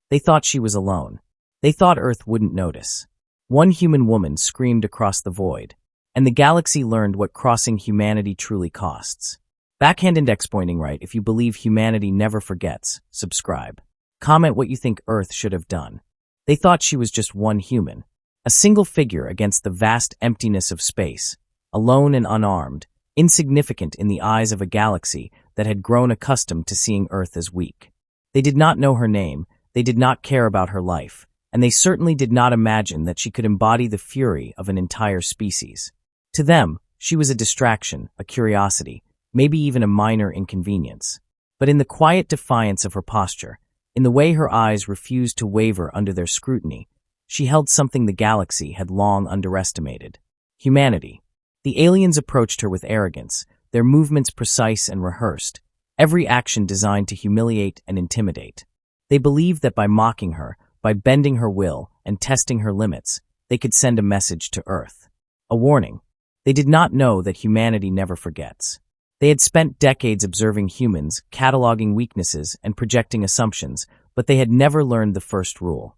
They thought she was alone. They thought Earth wouldn't notice. One human woman screamed across the void, and the galaxy learned what crossing humanity truly costs. Backhand index pointing right if you believe humanity never forgets. Subscribe. Comment what you think Earth should have done. They thought she was just one human, a single figure against the vast emptiness of space, alone and unarmed, insignificant in the eyes of a galaxy that had grown accustomed to seeing Earth as weak. They did not know her name, they did not care about her life, and they certainly did not imagine that she could embody the fury of an entire species. To them, she was a distraction, a curiosity, maybe even a minor inconvenience. But in the quiet defiance of her posture, in the way her eyes refused to waver under their scrutiny, she held something the galaxy had long underestimated: humanity. The aliens approached her with arrogance, their movements precise and rehearsed, every action designed to humiliate and intimidate. They believed that by mocking her, by bending her will and testing her limits, they could send a message to Earth. A warning. They did not know that humanity never forgets. They had spent decades observing humans, cataloging weaknesses, and projecting assumptions, but they had never learned the first rule.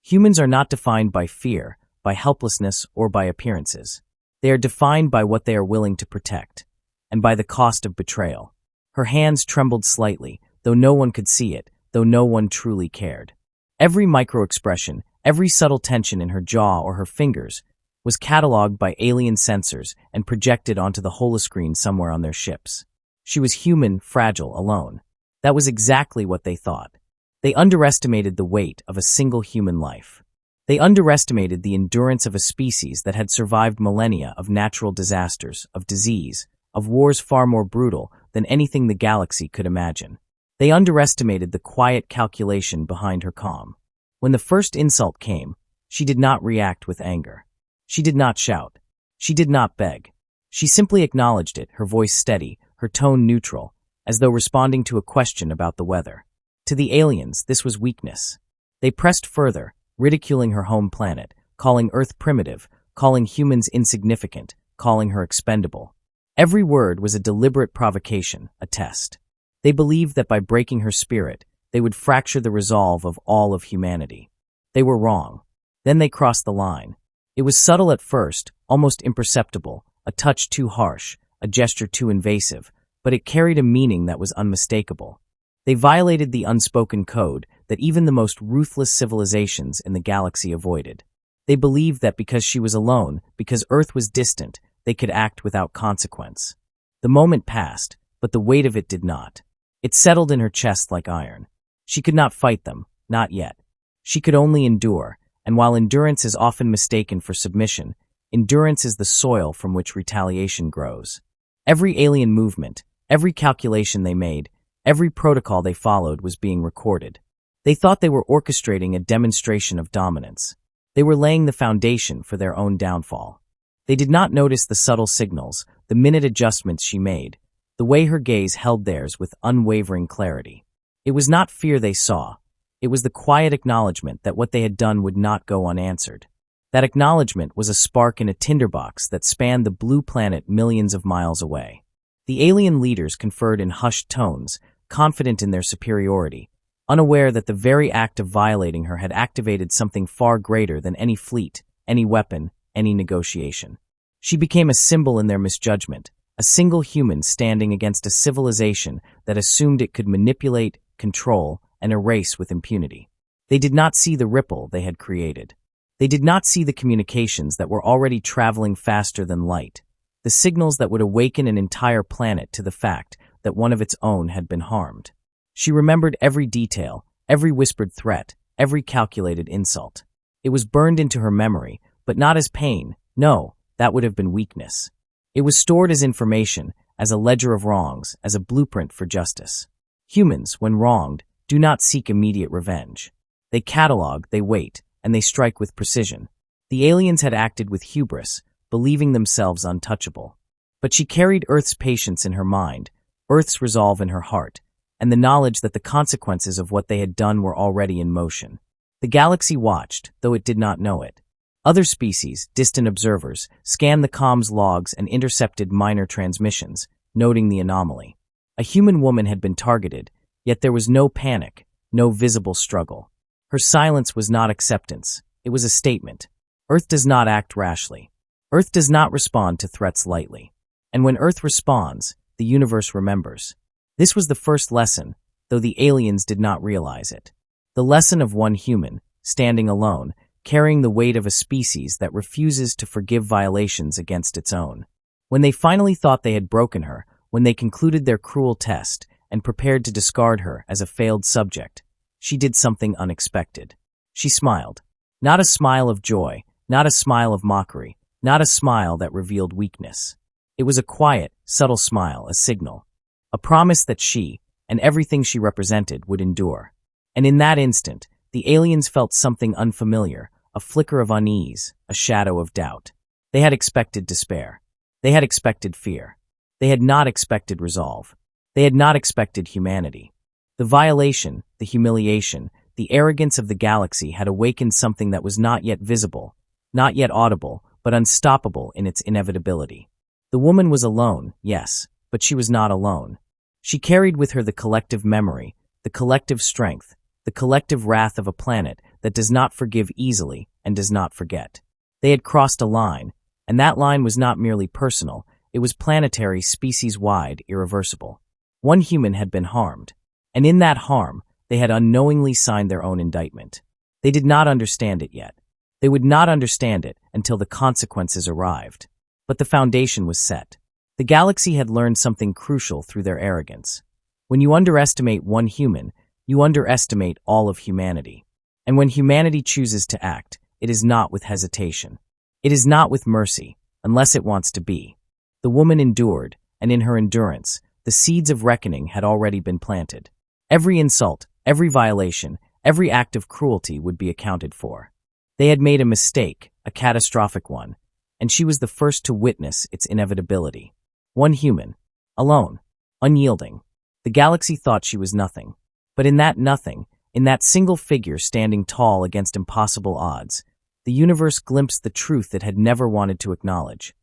Humans are not defined by fear, by helplessness, or by appearances. They are defined by what they are willing to protect, and by the cost of betrayal. Her hands trembled slightly, though no one could see it, though no one truly cared. Every micro-expression, every subtle tension in her jaw or her fingers, was cataloged by alien sensors and projected onto the holoscreen somewhere on their ships. She was human, fragile, alone. That was exactly what they thought. They underestimated the weight of a single human life. They underestimated the endurance of a species that had survived millennia of natural disasters, of disease, of wars far more brutal than anything the galaxy could imagine. They underestimated the quiet calculation behind her calm. When the first insult came, she did not react with anger. She did not shout. She did not beg. She simply acknowledged it, her voice steady, her tone neutral, as though responding to a question about the weather. To the aliens, this was weakness. They pressed further, ridiculing her home planet, calling Earth primitive, calling humans insignificant, calling her expendable. Every word was a deliberate provocation, a test. They believed that by breaking her spirit, they would fracture the resolve of all of humanity. They were wrong. Then they crossed the line. It was subtle at first, almost imperceptible, a touch too harsh, a gesture too invasive, but it carried a meaning that was unmistakable. They violated the unspoken code that even the most ruthless civilizations in the galaxy avoided. They believed that because she was alone, because Earth was distant, they could act without consequence. The moment passed, but the weight of it did not. It settled in her chest like iron. She could not fight them, not yet. She could only endure, and while endurance is often mistaken for submission, endurance is the soil from which retaliation grows. Every alien movement, every calculation they made, every protocol they followed was being recorded. They thought they were orchestrating a demonstration of dominance. They were laying the foundation for their own downfall. They did not notice the subtle signals, the minute adjustments she made, the way her gaze held theirs with unwavering clarity. It was not fear they saw. It was the quiet acknowledgement that what they had done would not go unanswered. That acknowledgement was a spark in a tinderbox that spanned the blue planet millions of miles away. The alien leaders conferred in hushed tones, confident in their superiority, unaware that the very act of violating her had activated something far greater than any fleet, any weapon, any negotiation. She became a symbol in their misjudgment, a single human standing against a civilization that assumed it could manipulate, control, and erase with impunity. They did not see the ripple they had created. They did not see the communications that were already traveling faster than light, the signals that would awaken an entire planet to the fact that one of its own had been harmed. She remembered every detail, every whispered threat, every calculated insult. It was burned into her memory, but not as pain. No, that would have been weakness. It was stored as information, as a ledger of wrongs, as a blueprint for justice. Humans, when wronged, do not seek immediate revenge. They catalog, they wait, and they strike with precision. The aliens had acted with hubris, believing themselves untouchable. But she carried Earth's patience in her mind, Earth's resolve in her heart, and the knowledge that the consequences of what they had done were already in motion. The galaxy watched, though it did not know it. Other species, distant observers, scanned the comms logs and intercepted minor transmissions, noting the anomaly. A human woman had been targeted, yet there was no panic, no visible struggle. Her silence was not acceptance, it was a statement. Earth does not act rashly. Earth does not respond to threats lightly. And when Earth responds, the universe remembers. This was the first lesson, though the aliens did not realize it. The lesson of one human, standing alone, carrying the weight of a species that refuses to forgive violations against its own. When they finally thought they had broken her, when they concluded their cruel test and prepared to discard her as a failed subject, she did something unexpected. She smiled. Not a smile of joy, not a smile of mockery, not a smile that revealed weakness. It was a quiet, subtle smile, a signal. A promise that she, and everything she represented, would endure. And in that instant, the aliens felt something unfamiliar, a flicker of unease, a shadow of doubt. They had expected despair. They had expected fear. They had not expected resolve. They had not expected humanity. The violation, the humiliation, the arrogance of the galaxy had awakened something that was not yet visible, not yet audible, but unstoppable in its inevitability. The woman was alone, yes, but she was not alone. She carried with her the collective memory, the collective strength, the collective wrath of a planet that does not forgive easily and does not forget. They had crossed a line, and that line was not merely personal, it was planetary, species-wide, irreversible. One human had been harmed, and in that harm, they had unknowingly signed their own indictment. They did not understand it yet. They would not understand it until the consequences arrived. But the foundation was set. The galaxy had learned something crucial through their arrogance. When you underestimate one human, you underestimate all of humanity. And when humanity chooses to act, it is not with hesitation. It is not with mercy, unless it wants to be. The woman endured, and in her endurance, the seeds of reckoning had already been planted. Every insult, every violation, every act of cruelty would be accounted for. They had made a mistake, a catastrophic one, and she was the first to witness its inevitability. One human, alone, unyielding. The galaxy thought she was nothing. But in that nothing, in that single figure standing tall against impossible odds, the universe glimpsed the truth it had never wanted to acknowledge.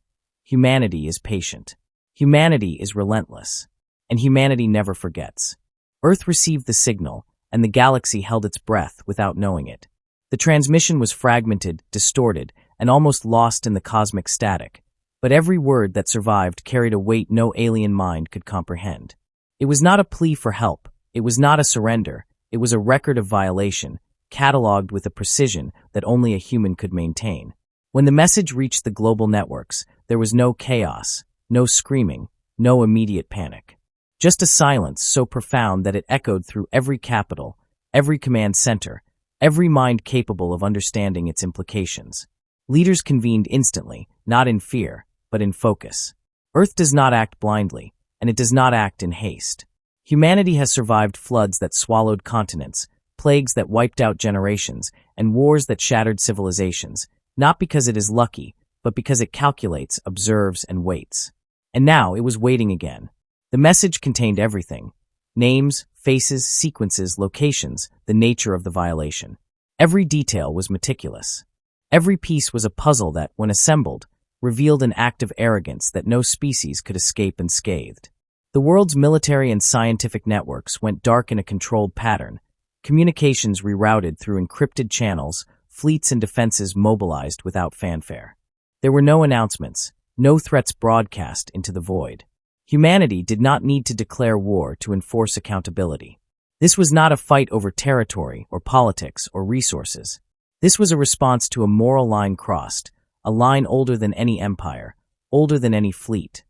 Humanity is patient. Humanity is relentless. And humanity never forgets. Earth received the signal, and the galaxy held its breath without knowing it. The transmission was fragmented, distorted, and almost lost in the cosmic static, but every word that survived carried a weight no alien mind could comprehend. It was not a plea for help, it was not a surrender, it was a record of violation, catalogued with a precision that only a human could maintain. When the message reached the global networks, there was no chaos, no screaming, no immediate panic. Just a silence so profound that it echoed through every capital, every command center, every mind capable of understanding its implications. Leaders convened instantly, not in fear, but in focus. Earth does not act blindly, and it does not act in haste. Humanity has survived floods that swallowed continents, plagues that wiped out generations, and wars that shattered civilizations, not because it is lucky, but because it calculates, observes, and waits. And now it was waiting again. The message contained everything: names, faces, sequences, locations, the nature of the violation. Every detail was meticulous. Every piece was a puzzle that, when assembled, revealed an act of arrogance that no species could escape unscathed. The world's military and scientific networks went dark in a controlled pattern, communications rerouted through encrypted channels, fleets and defenses mobilized without fanfare. There were no announcements, no threats broadcast into the void. Humanity did not need to declare war to enforce accountability. This was not a fight over territory or politics or resources. This was a response to a moral line crossed, a line older than any empire, older than any fleet.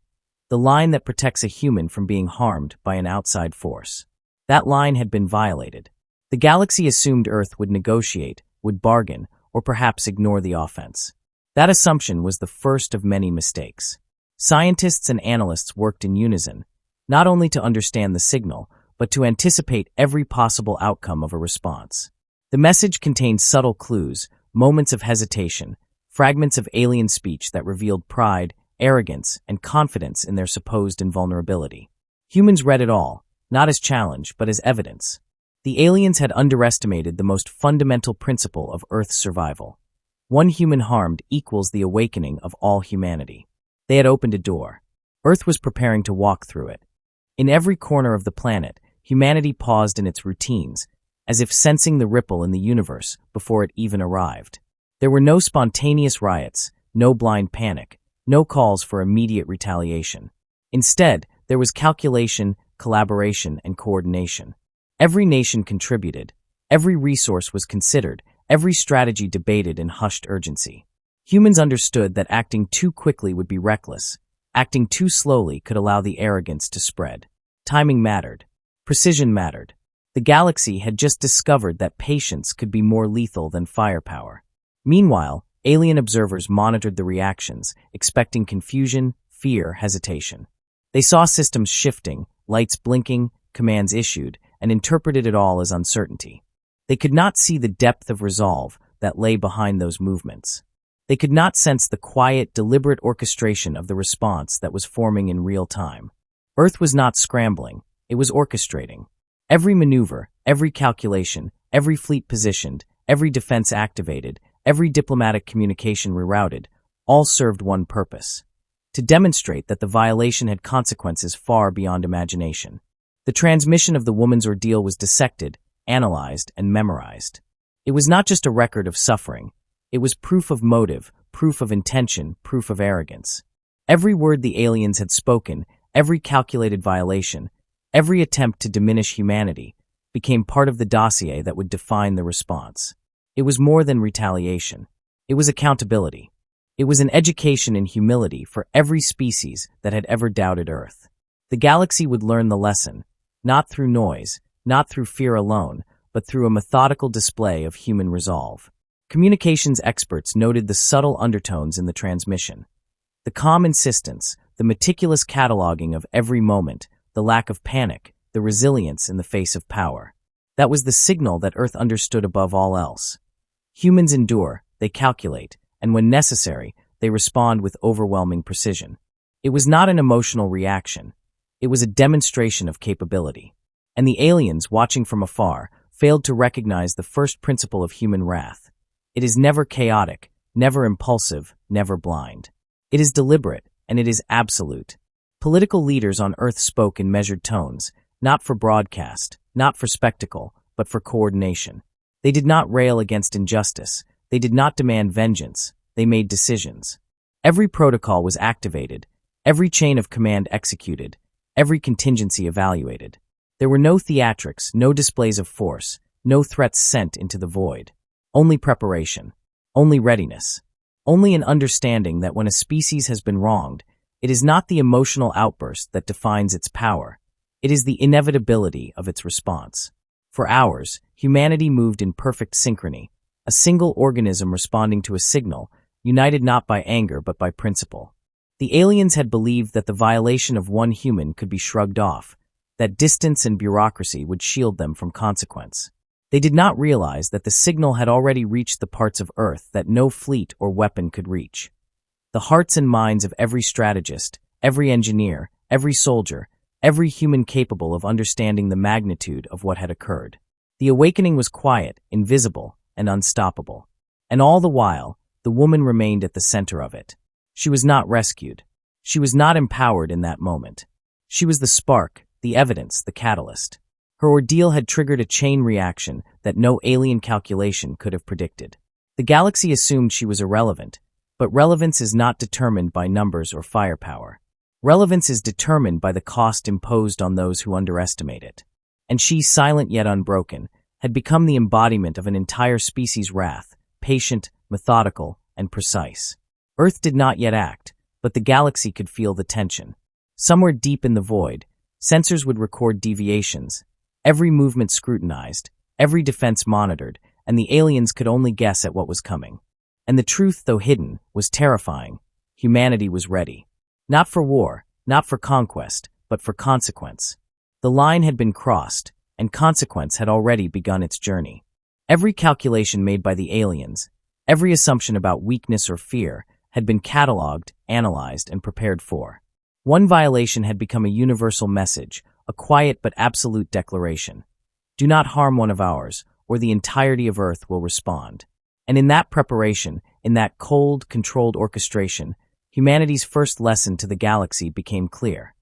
The line that protects a human from being harmed by an outside force. That line had been violated. The galaxy assumed Earth would negotiate, would bargain, or perhaps ignore the offense. That assumption was the first of many mistakes. Scientists and analysts worked in unison, not only to understand the signal, but to anticipate every possible outcome of a response. The message contained subtle clues, moments of hesitation, fragments of alien speech that revealed pride, arrogance, and confidence in their supposed invulnerability. Humans read it all, not as challenge, but as evidence. The aliens had underestimated the most fundamental principle of Earth's survival. One human harmed equals the awakening of all humanity. They had opened a door. Earth was preparing to walk through it. In every corner of the planet, humanity paused in its routines, as if sensing the ripple in the universe before it even arrived. There were no spontaneous riots, no blind panic, no calls for immediate retaliation. Instead, there was calculation, collaboration, and coordination. Every nation contributed, every resource was considered, every strategy debated in hushed urgency. Humans understood that acting too quickly would be reckless. Acting too slowly could allow the arrogance to spread. Timing mattered. Precision mattered. The galaxy had just discovered that patience could be more lethal than firepower. Meanwhile, alien observers monitored the reactions, expecting confusion, fear, hesitation. They saw systems shifting, lights blinking, commands issued, and interpreted it all as uncertainty. They could not see the depth of resolve that lay behind those movements. They could not sense the quiet, deliberate orchestration of the response that was forming in real time. Earth was not scrambling, it was orchestrating. Every maneuver, every calculation, every fleet positioned, every defense activated, every diplomatic communication rerouted, all served one purpose: to demonstrate that the violation had consequences far beyond imagination. The transmission of the woman's ordeal was dissected, analyzed, and memorized. It was not just a record of suffering. It was proof of motive, proof of intention, proof of arrogance. Every word the aliens had spoken, every calculated violation, every attempt to diminish humanity, became part of the dossier that would define the response. It was more than retaliation. It was accountability. It was an education in humility for every species that had ever doubted Earth. The galaxy would learn the lesson, not through noise, not through fear alone, but through a methodical display of human resolve. Communications experts noted the subtle undertones in the transmission. The calm insistence, the meticulous cataloging of every moment, the lack of panic, the resilience in the face of power. That was the signal that Earth understood above all else. Humans endure, they calculate, and when necessary, they respond with overwhelming precision. It was not an emotional reaction. It was a demonstration of capability. And the aliens, watching from afar, failed to recognize the first principle of human wrath. It is never chaotic, never impulsive, never blind. It is deliberate, and it is absolute. Political leaders on Earth spoke in measured tones, not for broadcast, not for spectacle, but for coordination. They did not rail against injustice. They did not demand vengeance. They made decisions. Every protocol was activated, every chain of command executed, every contingency evaluated. There were no theatrics, no displays of force, no threats sent into the void. Only preparation, only readiness, only an understanding that when a species has been wronged, it is not the emotional outburst that defines its power. It is the inevitability of its response. For hours, humanity moved in perfect synchrony, a single organism responding to a signal, united not by anger but by principle. The aliens had believed that the violation of one human could be shrugged off, that distance and bureaucracy would shield them from consequence. They did not realize that the signal had already reached the parts of Earth that no fleet or weapon could reach. The hearts and minds of every strategist, every engineer, every soldier, every human capable of understanding the magnitude of what had occurred. The awakening was quiet, invisible, and unstoppable. And all the while, the woman remained at the center of it. She was not rescued. She was not empowered in that moment. She was the spark, the evidence, the catalyst. Her ordeal had triggered a chain reaction that no alien calculation could have predicted. The galaxy assumed she was irrelevant, but relevance is not determined by numbers or firepower. Relevance is determined by the cost imposed on those who underestimate it. And she, silent yet unbroken, had become the embodiment of an entire species' wrath, patient, methodical, and precise. Earth did not yet act, but the galaxy could feel the tension. Somewhere deep in the void, sensors would record deviations, every movement scrutinized, every defense monitored, and the aliens could only guess at what was coming. And the truth, though hidden, was terrifying. Humanity was ready. Not for war, not for conquest, but for consequence. The line had been crossed, and consequence had already begun its journey. Every calculation made by the aliens, every assumption about weakness or fear, had been catalogued, analyzed, and prepared for. One violation had become a universal message, a quiet but absolute declaration. Do not harm one of ours, or the entirety of Earth will respond. And in that preparation, in that cold, controlled orchestration, humanity's first lesson to the galaxy became clear.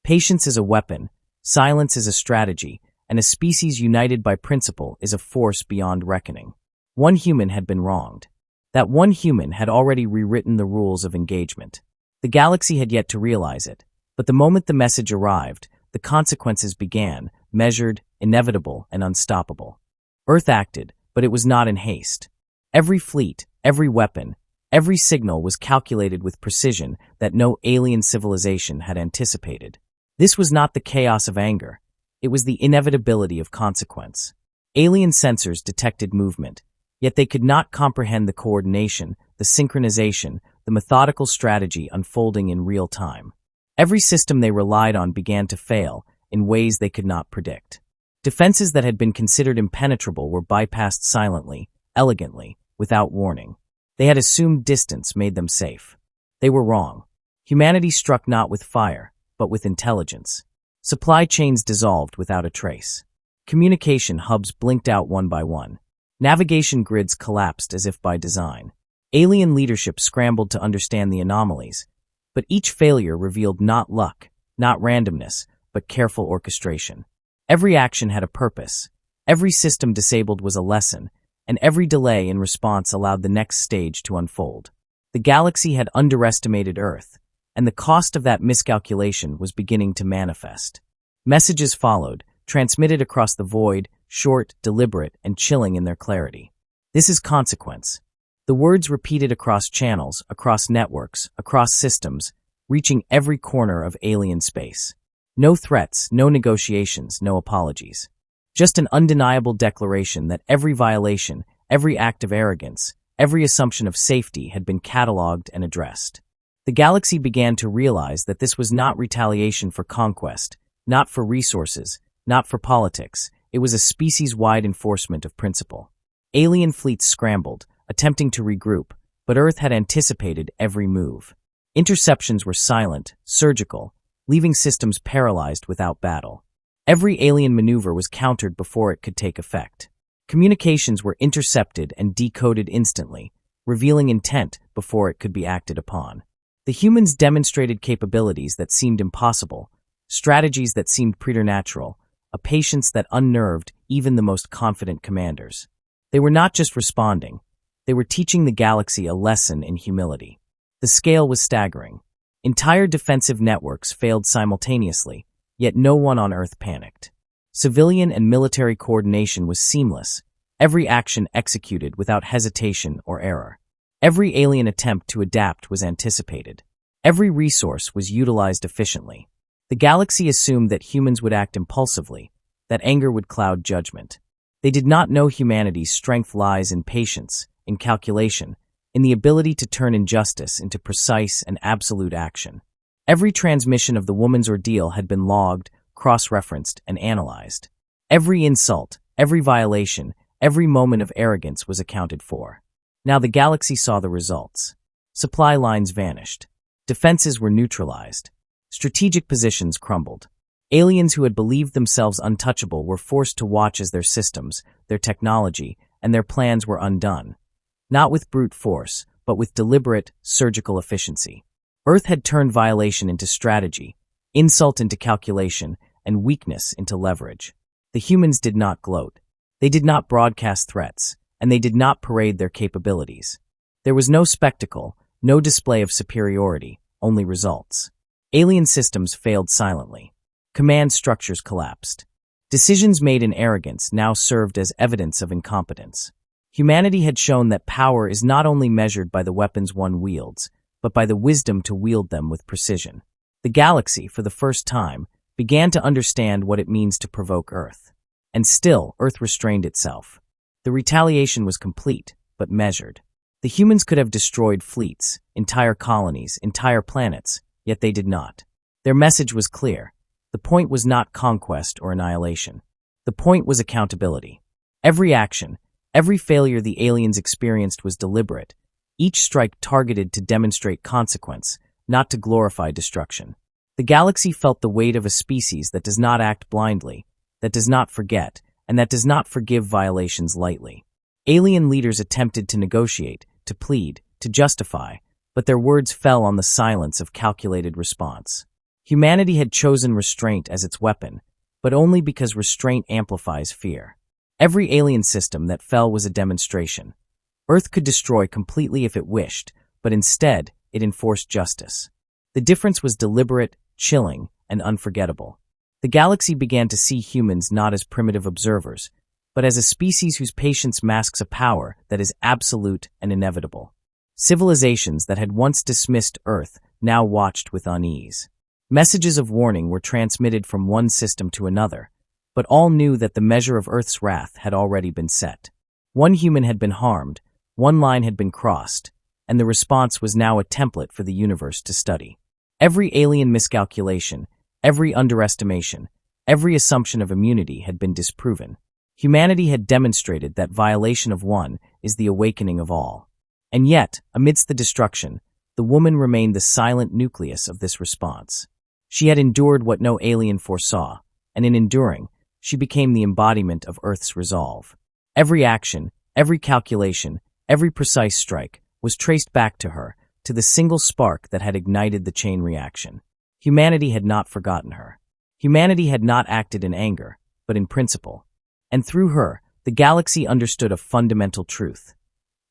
Patience is a weapon, silence is a strategy, and a species united by principle is a force beyond reckoning. One human had been wronged. That one human had already rewritten the rules of engagement. The galaxy had yet to realize it, but the moment the message arrived, the consequences began, measured, inevitable, and unstoppable. Earth acted, but it was not in haste. Every fleet, every weapon, every signal was calculated with precision that no alien civilization had anticipated. This was not the chaos of anger. It was the inevitability of consequence. Alien sensors detected movement, yet they could not comprehend the coordination, the synchronization, the methodical strategy unfolding in real time. Every system they relied on began to fail in ways they could not predict. Defenses that had been considered impenetrable were bypassed silently, elegantly, without warning. They had assumed distance made them safe. They were wrong. Humanity struck not with fire, but with intelligence. Supply chains dissolved without a trace. Communication hubs blinked out one by one. Navigation grids collapsed as if by design. Alien leadership scrambled to understand the anomalies, but each failure revealed not luck, not randomness, but careful orchestration. Every action had a purpose. Every system disabled was a lesson, and every delay in response allowed the next stage to unfold. The galaxy had underestimated Earth, and the cost of that miscalculation was beginning to manifest. Messages followed, transmitted across the void, short, deliberate, and chilling in their clarity. This is consequence. The words repeated across channels, across networks, across systems, reaching every corner of alien space. No threats, no negotiations, no apologies. Just an undeniable declaration that every violation, every act of arrogance, every assumption of safety had been catalogued and addressed. The galaxy began to realize that this was not retaliation for conquest, not for resources, not for politics. It was a species-wide enforcement of principle. Alien fleets scrambled, attempting to regroup, but Earth had anticipated every move. Interceptions were silent, surgical, leaving systems paralyzed without battle. Every alien maneuver was countered before it could take effect. Communications were intercepted and decoded instantly, revealing intent before it could be acted upon. The humans demonstrated capabilities that seemed impossible, strategies that seemed preternatural, a patience that unnerved even the most confident commanders. They were not just responding, they were teaching the galaxy a lesson in humility. The scale was staggering. Entire defensive networks failed simultaneously, yet no one on Earth panicked. Civilian and military coordination was seamless, every action executed without hesitation or error. Every alien attempt to adapt was anticipated. Every resource was utilized efficiently. The galaxy assumed that humans would act impulsively, that anger would cloud judgment. They did not know humanity's strength lies in patience, in calculation, in the ability to turn injustice into precise and absolute action. Every transmission of the woman's ordeal had been logged, cross-referenced, and analyzed. Every insult, every violation, every moment of arrogance was accounted for. Now the galaxy saw the results. Supply lines vanished. Defenses were neutralized. Strategic positions crumbled. Aliens who had believed themselves untouchable were forced to watch as their systems, their technology, and their plans were undone. Not with brute force, but with deliberate, surgical efficiency. Earth had turned violation into strategy, insult into calculation, and weakness into leverage. The humans did not gloat. They did not broadcast threats, and they did not parade their capabilities. There was no spectacle, no display of superiority, only results. Alien systems failed silently. Command structures collapsed. Decisions made in arrogance now served as evidence of incompetence. Humanity had shown that power is not only measured by the weapons one wields, but by the wisdom to wield them with precision. The galaxy, for the first time, began to understand what it means to provoke Earth. And still, Earth restrained itself. The retaliation was complete, but measured. The humans could have destroyed fleets, entire colonies, entire planets, yet they did not. Their message was clear. The point was not conquest or annihilation. The point was accountability. Every action, every failure the aliens experienced was deliberate, each strike targeted to demonstrate consequence, not to glorify destruction. The galaxy felt the weight of a species that does not act blindly, that does not forget, and that does not forgive violations lightly. Alien leaders attempted to negotiate, to plead, to justify, but their words fell on the silence of calculated response. Humanity had chosen restraint as its weapon, but only because restraint amplifies fear. Every alien system that fell was a demonstration. Earth could destroy completely if it wished, but instead, it enforced justice. The difference was deliberate, chilling, and unforgettable. The galaxy began to see humans not as primitive observers, but as a species whose patience masks a power that is absolute and inevitable. Civilizations that had once dismissed Earth now watched with unease. Messages of warning were transmitted from one system to another, but all knew that the measure of Earth's wrath had already been set. One human had been harmed, one line had been crossed, and the response was now a template for the universe to study. Every alien miscalculation, every underestimation, every assumption of immunity had been disproven. Humanity had demonstrated that violation of one is the awakening of all. And yet, amidst the destruction, the woman remained the silent nucleus of this response. She had endured what no alien foresaw, and in enduring, she became the embodiment of Earth's resolve. Every action, every calculation, every precise strike was traced back to her, to the single spark that had ignited the chain reaction. Humanity had not forgotten her. Humanity had not acted in anger, but in principle. And through her, the galaxy understood a fundamental truth.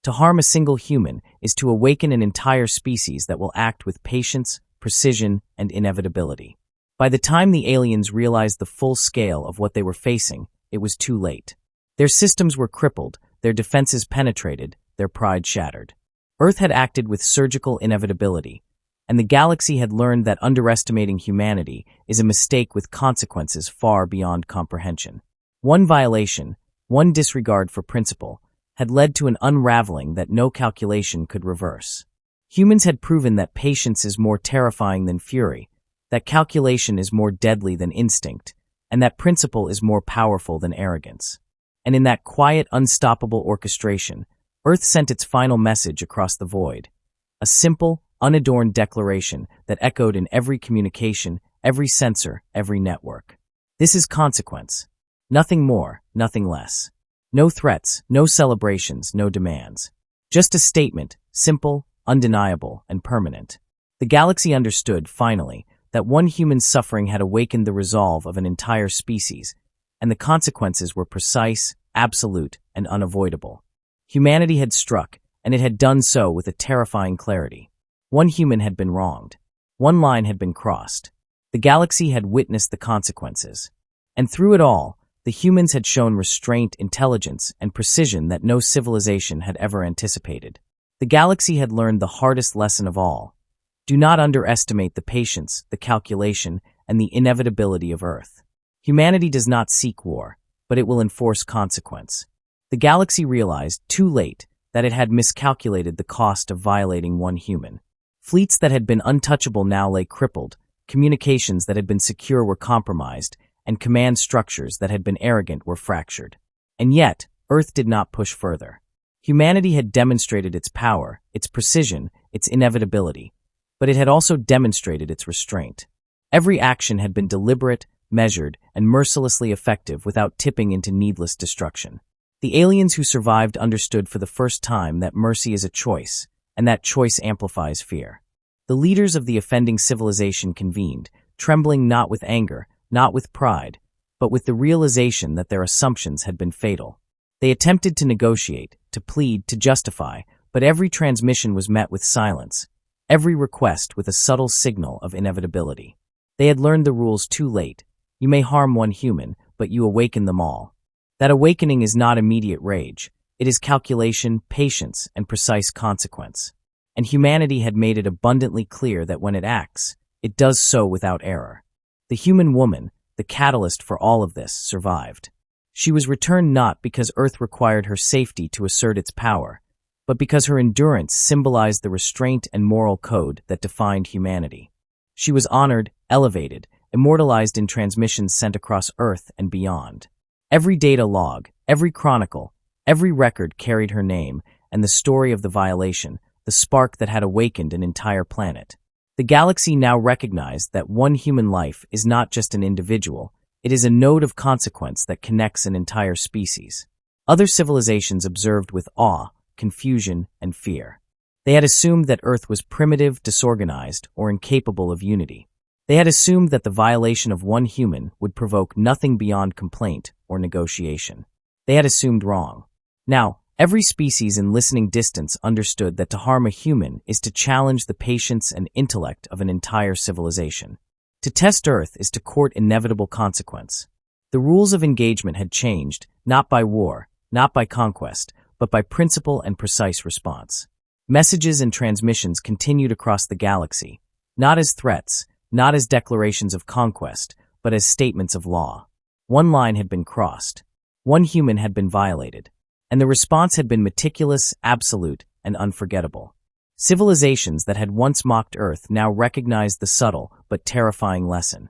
To harm a single human is to awaken an entire species that will act with patience, precision, and inevitability. By the time the aliens realized the full scale of what they were facing, it was too late. Their systems were crippled, their defenses penetrated, their pride shattered. Earth had acted with surgical inevitability, and the galaxy had learned that underestimating humanity is a mistake with consequences far beyond comprehension. One violation, one disregard for principle, had led to an unraveling that no calculation could reverse. Humans had proven that patience is more terrifying than fury, that calculation is more deadly than instinct, and that principle is more powerful than arrogance. And in that quiet, unstoppable orchestration, Earth sent its final message across the void. A simple, unadorned declaration that echoed in every communication, every sensor, every network. This is consequence. Nothing more, nothing less. No threats, no celebrations, no demands. Just a statement, simple, undeniable, and permanent. The galaxy understood, finally, that one human's suffering had awakened the resolve of an entire species, and the consequences were precise, absolute, and unavoidable. Humanity had struck, and it had done so with a terrifying clarity. One human had been wronged. One line had been crossed. The galaxy had witnessed the consequences. And through it all, the humans had shown restraint, intelligence, and precision that no civilization had ever anticipated. The galaxy had learned the hardest lesson of all. Do not underestimate the patience, the calculation, and the inevitability of Earth. Humanity does not seek war, but it will enforce consequence. The galaxy realized, too late, that it had miscalculated the cost of violating one human. Fleets that had been untouchable now lay crippled, communications that had been secure were compromised, and command structures that had been arrogant were fractured. And yet, Earth did not push further. Humanity had demonstrated its power, its precision, its inevitability, but it had also demonstrated its restraint. Every action had been deliberate, measured, and mercilessly effective without tipping into needless destruction. The aliens who survived understood for the first time that mercy is a choice, and that choice amplifies fear. The leaders of the offending civilization convened, trembling not with anger, not with pride, but with the realization that their assumptions had been fatal. They attempted to negotiate, to plead, to justify, but every transmission was met with silence, every request with a subtle signal of inevitability. They had learned the rules too late. You may harm one human, but you awaken them all. That awakening is not immediate rage. It is calculation, patience, and precise consequence. And humanity had made it abundantly clear that when it acts, it does so without error. The human woman, the catalyst for all of this, survived. She was returned not because Earth required her safety to assert its power, but because her endurance symbolized the restraint and moral code that defined humanity. She was honored, elevated, immortalized in transmissions sent across Earth and beyond. Every data log, every chronicle, every record carried her name and the story of the violation, the spark that had awakened an entire planet. The galaxy now recognized that one human life is not just an individual, it is a node of consequence that connects an entire species. Other civilizations observed with awe, confusion, and fear. They had assumed that Earth was primitive, disorganized, or incapable of unity. They had assumed that the violation of one human would provoke nothing beyond complaint or negotiation. They had assumed wrong. Now, every species in listening distance understood that to harm a human is to challenge the patience and intellect of an entire civilization. To test Earth is to court inevitable consequence. The rules of engagement had changed, not by war, not by conquest, but by principle and precise response. Messages and transmissions continued across the galaxy, not as threats, not as declarations of conquest, but as statements of law. One line had been crossed. One human had been violated. And the response had been meticulous, absolute, and unforgettable. Civilizations that had once mocked Earth now recognized the subtle but terrifying lesson.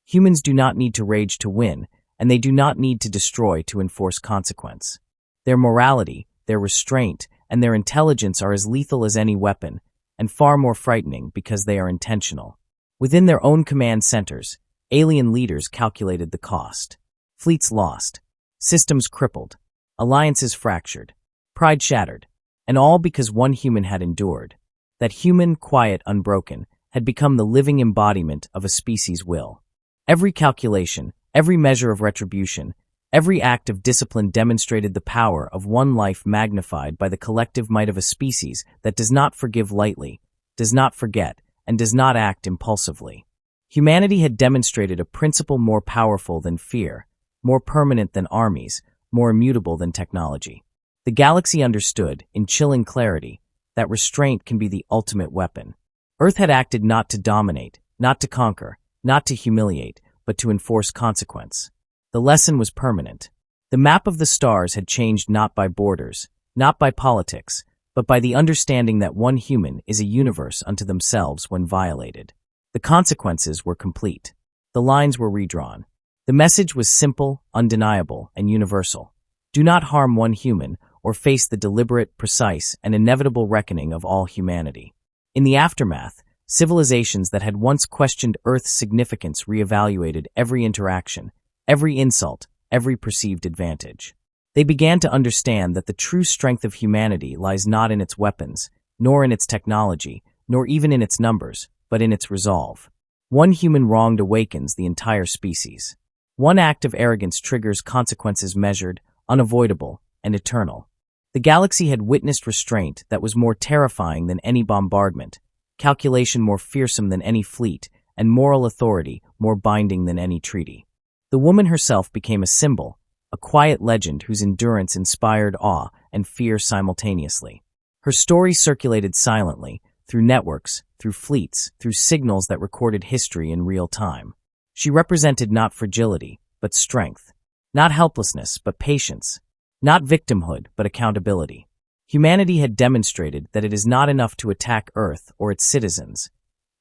Humans do not need to rage to win, and they do not need to destroy to enforce consequence. Their morality, their restraint, and their intelligence are as lethal as any weapon, and far more frightening because they are intentional. Within their own command centers, alien leaders calculated the cost. Fleets lost, systems crippled, alliances fractured, pride shattered, and all because one human had endured. That human, quiet, unbroken, had become the living embodiment of a species' will. Every calculation, every measure of retribution, every act of discipline demonstrated the power of one life magnified by the collective might of a species that does not forgive lightly, does not forget, and does not act impulsively. Humanity had demonstrated a principle more powerful than fear, more permanent than armies, more immutable than technology. The galaxy understood, in chilling clarity, that restraint can be the ultimate weapon. Earth had acted not to dominate, not to conquer, not to humiliate, but to enforce consequence. The lesson was permanent. The map of the stars had changed not by borders, not by politics, but by the understanding that one human is a universe unto themselves when violated. The consequences were complete. The lines were redrawn. The message was simple, undeniable, and universal. Do not harm one human, or face the deliberate, precise, and inevitable reckoning of all humanity. In the aftermath, civilizations that had once questioned Earth's significance reevaluated every interaction, every insult, every perceived advantage. They began to understand that the true strength of humanity lies not in its weapons, nor in its technology, nor even in its numbers, but in its resolve. One human wronged awakens the entire species. One act of arrogance triggers consequences measured, unavoidable, and eternal. The galaxy had witnessed restraint that was more terrifying than any bombardment, calculation more fearsome than any fleet, and moral authority more binding than any treaty. The woman herself became a symbol, a quiet legend whose endurance inspired awe and fear simultaneously. Her story circulated silently, through networks, through fleets, through signals that recorded history in real time. She represented not fragility, but strength, not helplessness, but patience, not victimhood, but accountability. Humanity had demonstrated that it is not enough to attack Earth or its citizens.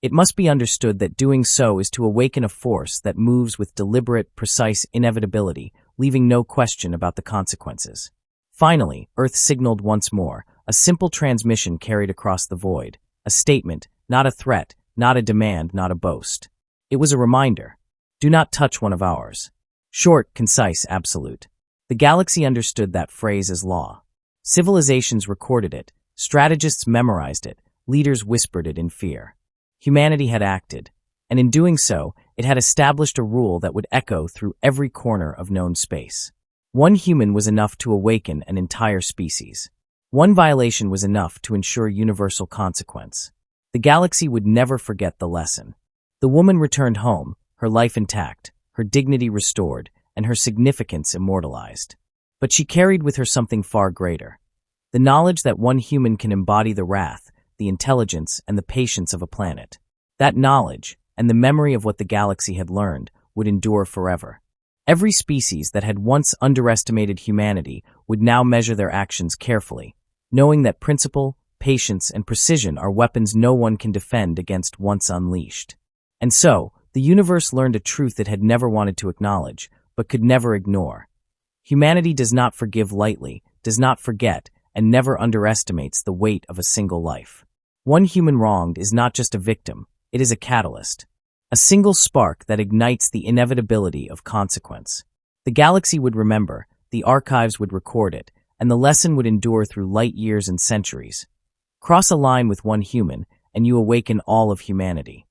It must be understood that doing so is to awaken a force that moves with deliberate, precise inevitability, leaving no question about the consequences. Finally, Earth signaled once more, a simple transmission carried across the void, a statement, not a threat, not a demand, not a boast. It was a reminder. Do not touch one of ours. Short, concise, absolute. The galaxy understood that phrase as law. Civilizations recorded it, strategists memorized it, leaders whispered it in fear. Humanity had acted, and in doing so, it had established a rule that would echo through every corner of known space. One human was enough to awaken an entire species. One violation was enough to ensure universal consequence. The galaxy would never forget the lesson. The woman returned home, her life intact, her dignity restored, and her significance immortalized. But she carried with her something far greater. The knowledge that one human can embody the wrath, the intelligence, and the patience of a planet. That knowledge, and the memory of what the galaxy had learned, would endure forever. Every species that had once underestimated humanity would now measure their actions carefully, knowing that principle, patience, and precision are weapons no one can defend against once unleashed. And so, the universe learned a truth it had never wanted to acknowledge, but could never ignore. Humanity does not forgive lightly, does not forget, and never underestimates the weight of a single life. One human wronged is not just a victim, it is a catalyst. A single spark that ignites the inevitability of consequence. The galaxy would remember, the archives would record it, and the lesson would endure through light years and centuries. Cross a line with one human, and you awaken all of humanity.